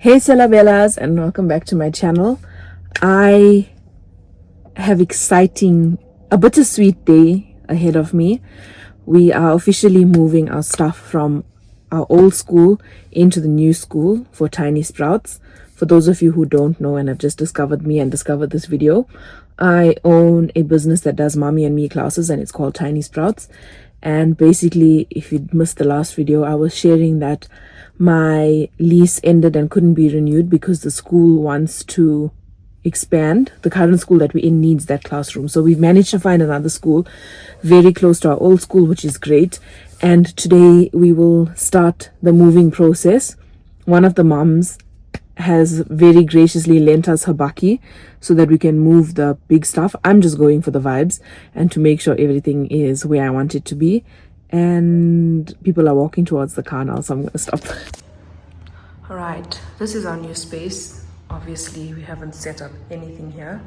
Hey Sela Bellas, and welcome back to my channel. I have a bittersweet day ahead of me. We are officially moving our stuff from our old school into the new school for Tiny Sprouts. For those of you who don't know and have just discovered me and discovered this video, I own a business that does mommy and me classes, and it's called Tiny Sprouts. And basically, if you missed the last video, I was sharing that my lease ended and couldn't be renewed because the school wants to expand. The current school that we're in needs that classroom. So we've managed to find another school very close to our old school, which is great. And today we will start the moving process. One of the moms has very graciously lent us her bakkie so that we can move the big stuff. I'm just going for the vibes and to make sure everything is where I want it to be. And people are walking towards the car now, so I'm going to stop. All right, this is our new space. Obviously, we haven't set up anything here,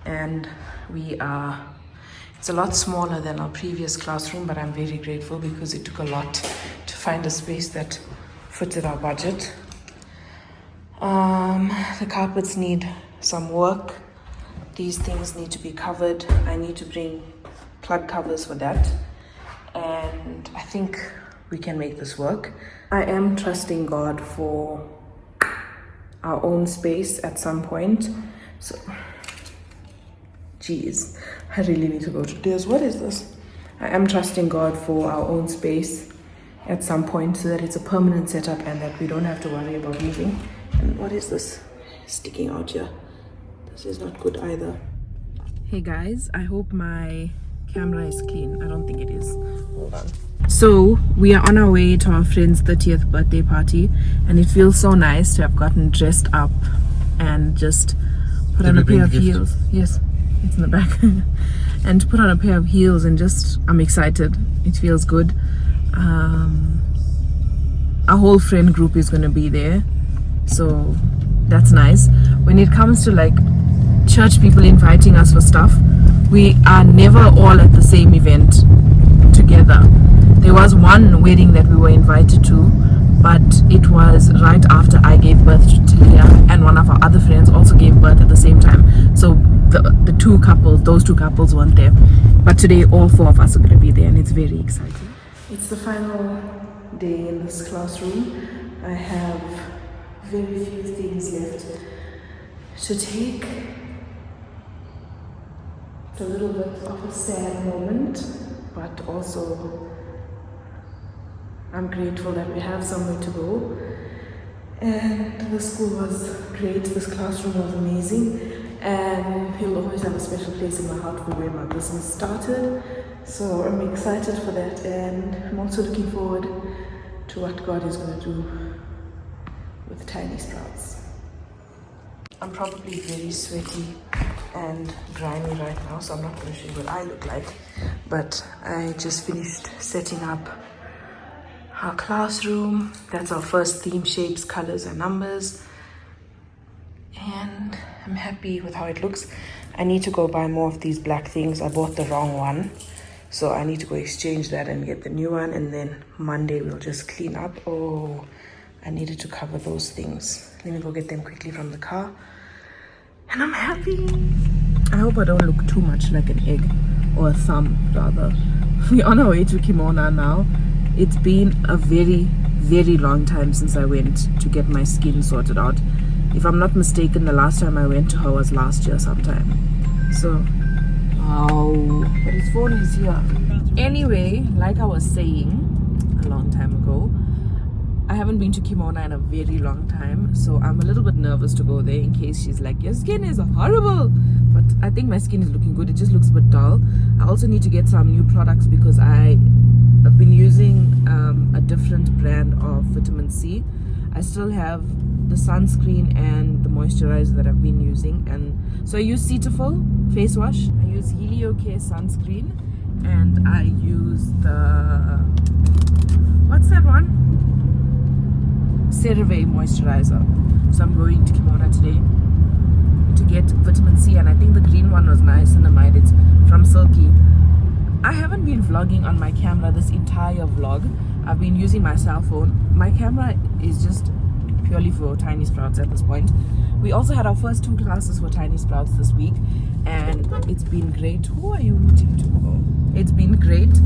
and it's a lot smaller than our previous classroom, but I'm very grateful because it took a lot to find a space that fitted our budget. The carpets need some work. These things need to be covered. I need to bring plug covers for that. And I think we can make this work. I am trusting God for our own space at some point. So, geez, I really need to go to this. What is this? I am trusting God for our own space at some point so that it's a permanent setup and that we don't have to worry about moving. And what is this sticking out here? This is not good either. Hey guys, I hope my camera is clean. I don't think it is. Hold on. So we are on our way to our friend's 30th birthday party, and it feels so nice to have gotten dressed up and just put on a pair of heels. Yes, it's in the back. And to put on a pair of heels and just, I'm excited. It feels good. Our whole friend group is going to be there, so that's nice. When it comes to like church people inviting us for stuff, we are never all at the same event together. There was one wedding that we were invited to, but it was right after I gave birth to Selina, and one of our other friends also gave birth at the same time. So those two couples weren't there. But today all four of us are going to be there, and it's very exciting. It's the final day in this classroom. I have very few things left to take. It's a little bit of a sad moment, but also I'm grateful that we have somewhere to go. And the school was great, this classroom was amazing, and he'll always have a special place in my heart for where my business started. So I'm excited for that, and I'm also looking forward to what God is going to do with Tiny Sprouts. I'm probably very sweaty and grimy right now, so I'm not going to show you what I look like. But I just finished setting up our classroom. That's our first theme: shapes, colors, and numbers. And I'm happy with how it looks. I need to go buy more of these black things. I bought the wrong one, so I need to go exchange that and get the new one. And then Monday we'll just clean up. Oh, I needed to cover those things. Let me go get them quickly from the car. And I'm happy. I hope I don't look too much like an egg, or a thumb rather. We're on our way to Kimona now. It's been a very, very long time since I went to get my skin sorted out. If I'm not mistaken, the last time I went to her was last year sometime. So, but his phone is here. Anyway, like I was saying a long time ago, I haven't been to Kimona in a very long time, so I'm a little bit nervous to go there in case she's like, your skin is horrible. But I think my skin is looking good. It just looks a bit dull. I also need to get some new products because I've been using a different brand of vitamin C. I still have the sunscreen and the moisturizer that I've been using, and so I use Cetaphil face wash, I use HelioK sunscreen, and I use the, what's that one? CeraVe moisturizer. So I'm going to Kimona today to get vitamin C, and I think the green one was niacinamide. It's from Silky. I haven't been vlogging on my camera this entire vlog. I've been using my cell phone. My camera is just purely for tiny sprouts at this point. We also had our first 2 classes for tiny sprouts this week, and it's been great. Who are you rooting to go? It's been great.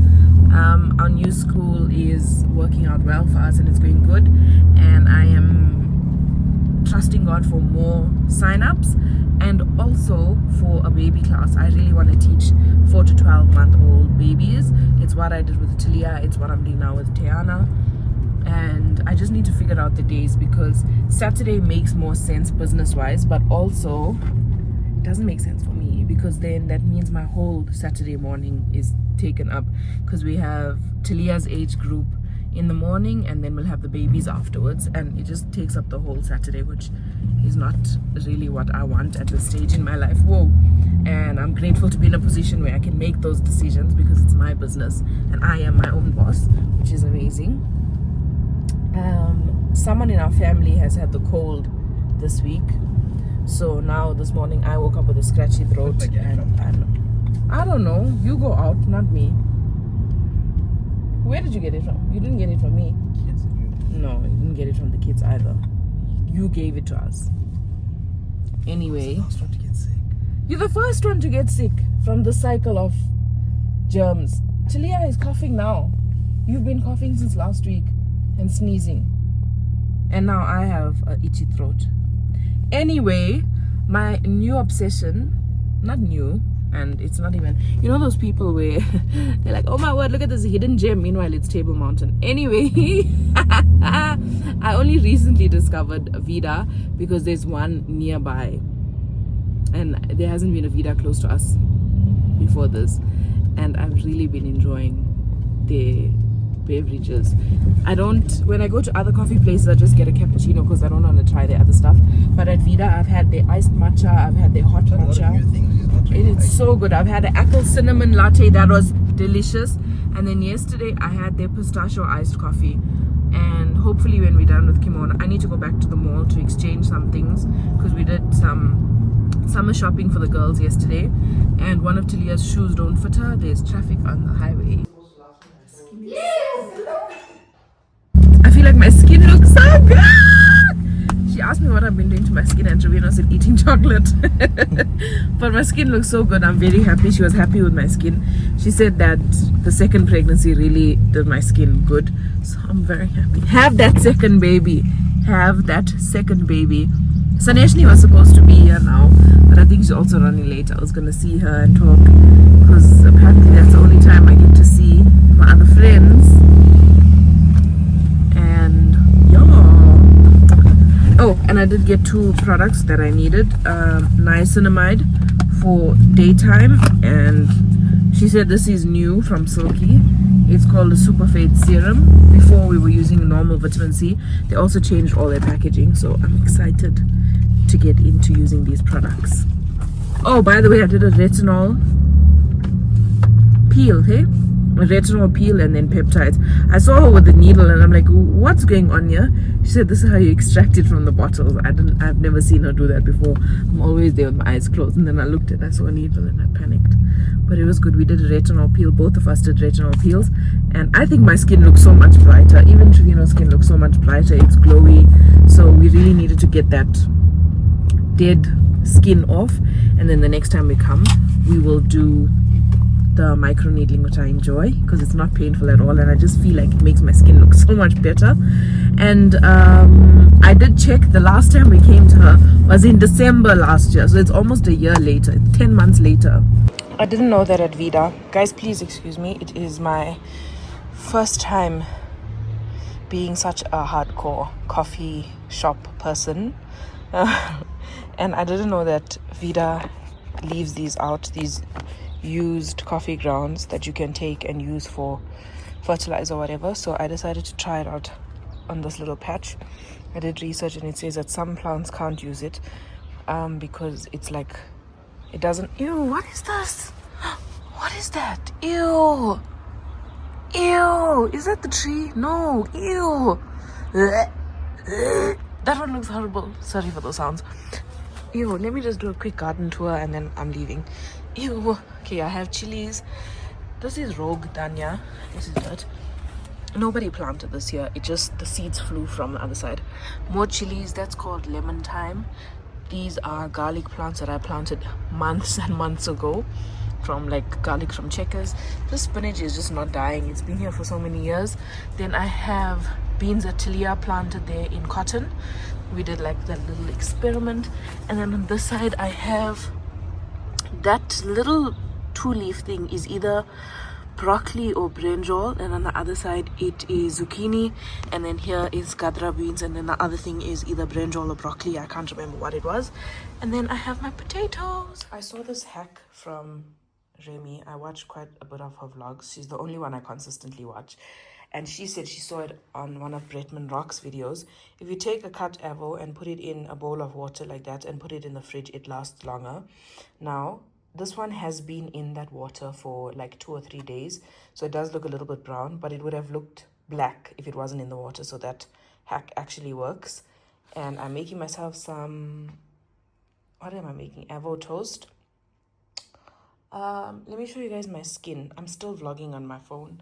Our new school is working out well for us and it's going good, and I am trusting God for more sign-ups and also for a baby class. I really want to teach 4 to 12-month-old babies. It's what I did with Talia, it's what I'm doing now with Tiana, and I just need to figure out the days because Saturday makes more sense business-wise, but also it doesn't make sense for me because then that means my whole Saturday morning is taken up because we have Talia's age group in the morning and then we'll have the babies afterwards, and it just takes up the whole Saturday, which is not really what I want at this stage in my life. Whoa. And I'm grateful to be in a position where I can make those decisions because it's my business and I am my own boss, which is amazing. Someone in our family has had the cold this week, so now this morning I woke up with a scratchy throat and I don't know, you go out, not me. Where did you get it from? You didn't get it from me. Kids. No, you didn't get it from the kids either. You gave it to us. Anyway, I was the first one to get sick. you're the first one to get sick from the cycle of germs. Talia is coughing now. You've been coughing since last week and sneezing. And now I have an itchy throat. Anyway, my new obsession, not new, and it's not even, you know those people where they're like, oh my word, look at this hidden gem, meanwhile it's Table Mountain. Anyway, I only recently discovered Vida because there's one nearby and there hasn't been a Vida close to us before this, and I've really been enjoying the beverages. When I go to other coffee places, I just get a cappuccino because I don't want to try the other stuff, but at Vida I've had the iced matcha, I've had the hot matcha. It's so good. I've had an apple cinnamon latte that was delicious, and then yesterday I had their pistachio iced coffee. And hopefully when we're done with kimono, I need to go back to the mall to exchange some things because we did some summer shopping for the girls yesterday, and one of Talia's shoes don't fit her. There's traffic on the highway. I feel like my skin looks so good. She asked me what I've been doing to my skin, and Trevino said eating chocolate. But my skin looks so good. I'm very happy. She was happy with my skin. She said that the second pregnancy really did my skin good, so I'm very happy. Have that second baby. Have that second baby. Saneshni was supposed to be here now, but I think she's also running late. I was gonna see her and talk because apparently that's the only time I get to see my other friends. And yeah. Oh, and I did get 2 products that I needed. Niacinamide for daytime, and she said this is new from Silky. It's called the Super Fade Serum. Before we were using normal vitamin C. They also changed all their packaging, so I'm excited to get into using these products. Oh, by the way, I did a retinol peel, hey? A retinol peel and then peptides. I saw her with the needle and I'm like, what's going on here? She said this is how you extract it from the bottles. I've never seen her do that before. I'm always there with my eyes closed, and then I looked and I saw a needle and I panicked. But it was good. We did a retinol peel. Both of us did retinol peels, and I think my skin looks so much brighter. Even Trevino's skin looks so much brighter. It's glowy. So we really needed to get that dead skin off, and then the next time we come we will do the micro needling, which I enjoy because it's not painful at all, and I just feel like it makes my skin look so much better. And I did check, the last time we came to her was in December last year, so it's almost a year later, 10 months later. I didn't know that at Vida. Guys, please excuse me, it is my first time being such a hardcore coffee shop person. And I didn't know that Vida leaves these out, these used coffee grounds that you can take and use for fertilizer or whatever. So I decided to try it out on this little patch. I did research and it says that some plants can't use it because it's like, it doesn't, ew, what is this? What is that? Ew, ew, is that the tree? No, ew. That one looks horrible. Sorry for those sounds. Ew, let me just do a quick garden tour and then I'm leaving. Ew. Okay, I have chilies. This is rogue Danya. This is it. Nobody planted this here. It just, the seeds flew from the other side. More chilies, that's called lemon thyme. These are garlic plants that I planted months and months ago, from like garlic from Checkers. This spinach is just not dying. It's been here for so many years. Then I have beans atilia planted there in cotton. We did like that little experiment. And then on this side I have that little 2-leaf thing is either broccoli or brinjal, and on the other side it is zucchini, and then here is gadra beans, and then the other thing is either brinjal or broccoli. I can't remember what it was. And then I have my potatoes. I saw this hack from Remy. I watch quite a bit of her vlogs. She's the only one I consistently watch, and she said she saw it on one of Bretman Rock's videos. If you take a cut avo and put it in a bowl of water like that and put it in the fridge, it lasts longer. Now this one has been in that water for like 2 or 3 days, so it does look a little bit brown, but it would have looked black if it wasn't in the water. So that hack actually works. And I'm making myself some, what am I making? Avo toast. Let me show you guys my skin. I'm still vlogging on my phone,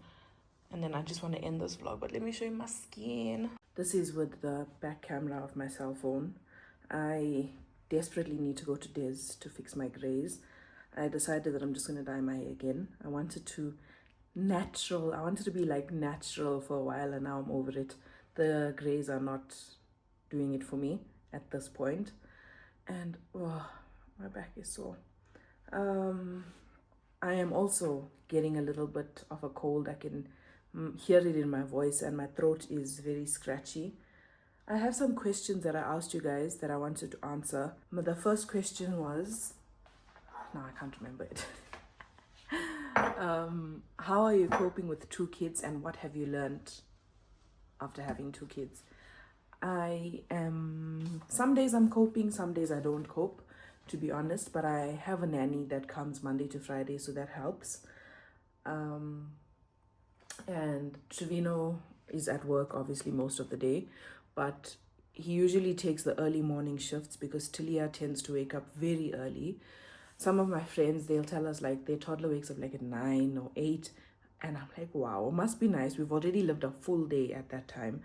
and then I just want to end this vlog, but let me show you my skin. This is with the back camera of my cell phone. I desperately need to go to Des to fix my grays. I decided that I'm just going to dye my hair again. I wanted to be like natural for a while, and now I'm over it. The grays are not doing it for me at this point. And oh, my back is sore. I am also getting a little bit of a cold. I can hear it in my voice, and my throat is very scratchy. I have some questions that I asked you guys that I wanted to answer. But the first question was, no, I can't remember it. How are you coping with 2 kids, and what have you learned after having 2 kids? Some days I'm coping, some days I don't cope, to be honest, but I have a nanny that comes Monday to Friday, so that helps. And Trevino is at work obviously most of the day, but he usually takes the early morning shifts because Tilia tends to wake up very early. Some of my friends, they'll tell us like their toddler wakes up like at 9 or 8, and I'm like, wow, must be nice. We've already lived a full day at that time.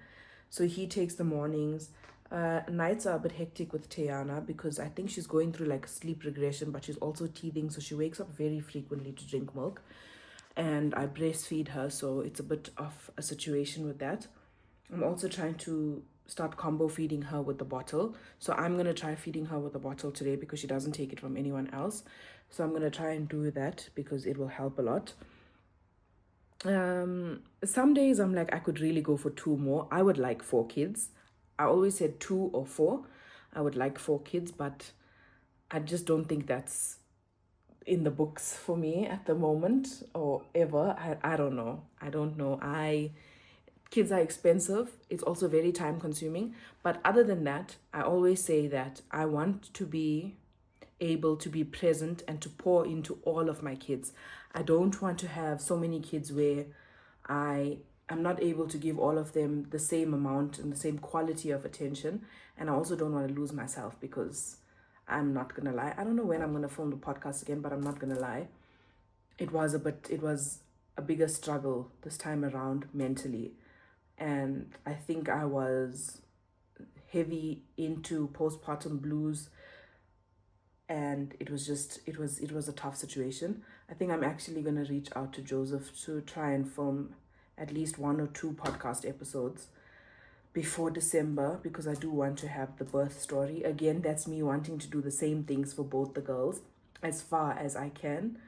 So he takes the mornings. Nights are a bit hectic with Tiana because I think she's going through like sleep regression, but she's also teething, so she wakes up very frequently to drink milk, and I breastfeed her, so it's a bit of a situation with that. I'm also trying to start combo feeding her with the bottle, so I'm going to try feeding her with the bottle today because she doesn't take it from anyone else. So I'm going to try and do that because it will help a lot. Some days I'm like, I could really go for 2 more. I would like 4 kids. I always said 2 or 4. I would like 4 kids, but I just don't think that's in the books for me at the moment or ever. I don't know. Kids are expensive. It's also very time consuming. But other than that, I always say that I want to be able to be present and to pour into all of my kids. I don't want to have so many kids where I'm not able to give all of them the same amount and the same quality of attention. And I also don't want to lose myself because I'm not going to lie. I don't know when I'm going to film the podcast again, but I'm not going to lie. It was a bigger struggle this time around mentally. And I think I was heavy into postpartum blues, and it was a tough situation. I think I'm actually going to reach out to Joseph to try and film at least 1 or 2 podcast episodes before December, because I do want to have the birth story. Again, that's me wanting to do the same things for both the girls as far as I can,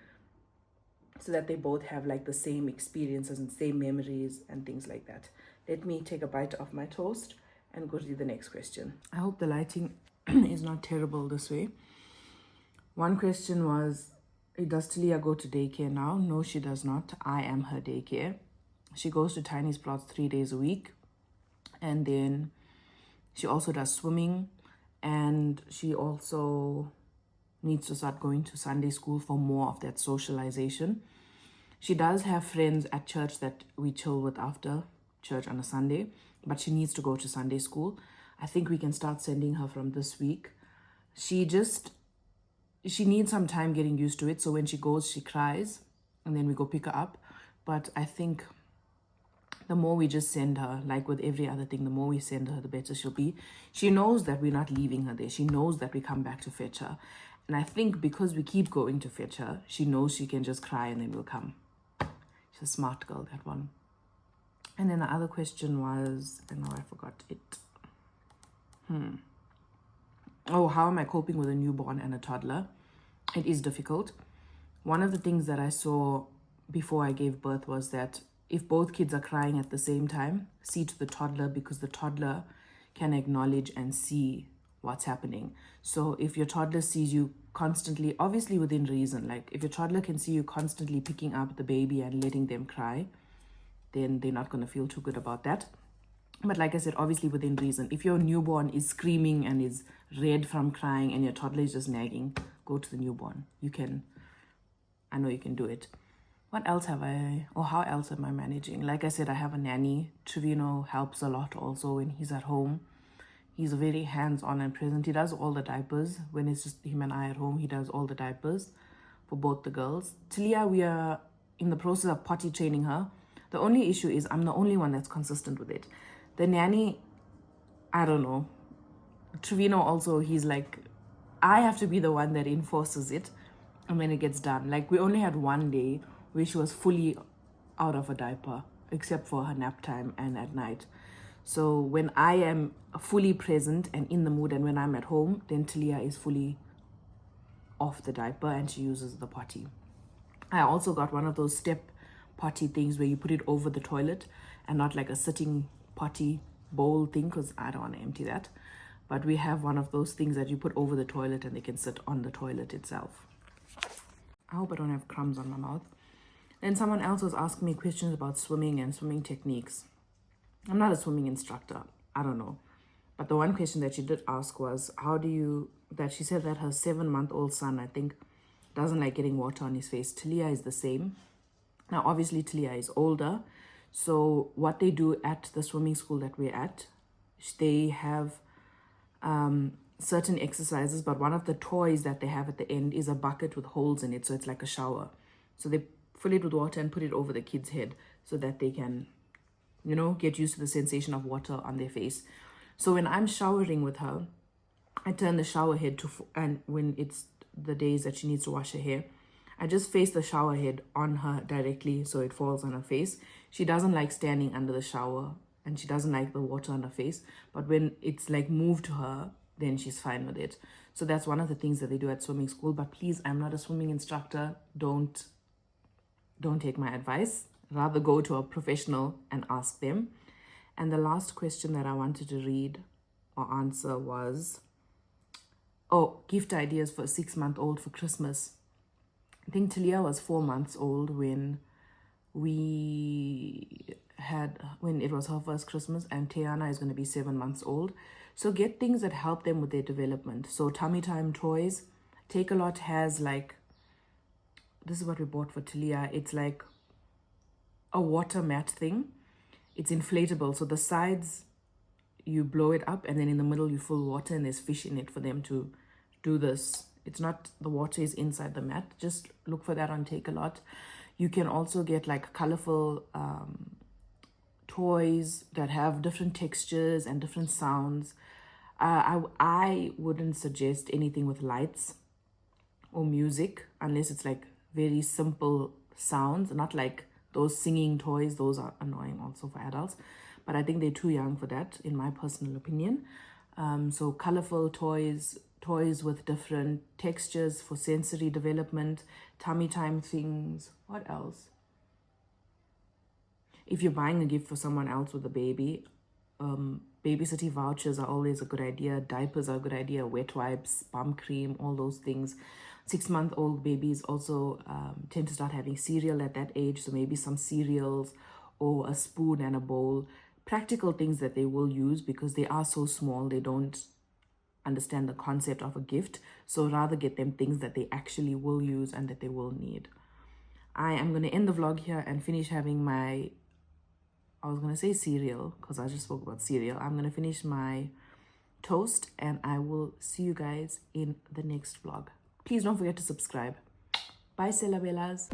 so that they both have like the same experiences and same memories and things like that. Let me take a bite of my toast and go to the next question. I hope the lighting is not terrible this way. One question was, does Talia go to daycare now? No, she does not. I am her daycare. She goes to Tiny Sprouts 3 days a week. And then she also does swimming. And she also needs to start going to Sunday school for more of that socialization. She does have friends at church that we chill with after church on a Sunday, but she needs to go to Sunday school. I think we can start sending her from this week. She needs some time getting used to it. So when she goes, she cries and then we go pick her up. But I think the more we just send her, like with every other thing, the more we send her, the better she'll be. She knows that we're not leaving her there. She knows that we come back to fetch her. And I think because we keep going to fetch her, she knows she can just cry and then we'll come. She's a smart girl, that one. And then the other question was, and now I forgot it. Oh, how am I coping with a newborn and a toddler? It is difficult. One of the things that I saw before I gave birth was that if both kids are crying at the same time, see to the toddler, because the toddler can acknowledge and see what's happening. So if your toddler sees you constantly, obviously within reason, like if your toddler can see you constantly picking up the baby and letting them cry, then they're not going to feel too good about that. But like I said, obviously within reason. If your newborn is screaming and is red from crying and your toddler is just nagging, go to the newborn. You can, I know you can do it. What else have I, or how else am I managing? Like I said, I have a nanny. Trevino helps a lot also when he's at home. He's very hands-on and present. He does all the diapers. When it's just him and I at home, he does all the diapers for both the girls. Talia, we are in the process of potty training her. The only issue is I'm the only one that's consistent with it. The nanny, I don't know. Trevino also, he's like, I have to be the one that enforces it. And when it gets done, like we only had one day where she was fully out of a diaper, except for her nap time and at night. So when I am fully present and in the mood, and when I'm at home, then Talia is fully off the diaper and she uses the potty. I also got one of those step potty things where you put it over the toilet and not like a sitting potty bowl thing, because I don't want to empty that. But we have one of those things that you put over the toilet and they can sit on the toilet itself. I hope I don't have crumbs on my mouth. Then someone else was asking me questions about swimming and swimming techniques. I'm not a swimming instructor. I don't know. But the one question that she did ask was, that she said that her 7-month-old son, I think, doesn't like getting water on his face. Talia is the same. Now, obviously, Talia is older. So what they do at the swimming school that we're at, they have certain exercises, but one of the toys that they have at the end is a bucket with holes in it. So it's like a shower. So they fill it with water and put it over the kid's head so that they can, you know, get used to the sensation of water on their face. So when I'm showering with her, I turn the shower head and when it's the days that she needs to wash her hair, I just face the shower head on her directly so it falls on her face. She doesn't like standing under the shower and she doesn't like the water on her face. But when it's like moved to her, then she's fine with it. So that's one of the things that they do at swimming school. But please, I'm not a swimming instructor. Don't take my advice. Rather go to a professional and ask them. And the last question that I wanted to read or answer was, gift ideas for a 6-month-old for Christmas. I think Talia was 4 months old when it was her first Christmas, and Tiana is going to be 7 months old. So get things that help them with their development. So tummy time toys. Take A Lot has like, this is what we bought for Talia. It's like a water mat thing. It's inflatable. So the sides, you blow it up and then in the middle you fill water and there's fish in it for them to do this. It's not, the water is inside the mat. Just look for that on Take A Lot. You can also get like colorful toys that have different textures and different sounds. I wouldn't suggest anything with lights or music unless it's like very simple sounds, not like those singing toys. Those are annoying also for adults, but I think they're too young for that in my personal opinion. So colorful toys with different textures for sensory development, tummy time things. What else? If you're buying a gift for someone else with a baby, babysitting vouchers are always a good idea. Diapers are a good idea. Wet wipes, bum cream, all those things. 6-month-old babies also tend to start having cereal at that age. So maybe some cereals or a spoon and a bowl. Practical things that they will use because they are so small. They don't understand the concept of a gift. So rather get them things that they actually will use and that they will need. I am going to end the vlog here and finish having my, I was going to say cereal because I just spoke about cereal. I'm going to finish my toast and I will see you guys in the next vlog. Please don't forget to subscribe. Bye, Sela Bellas.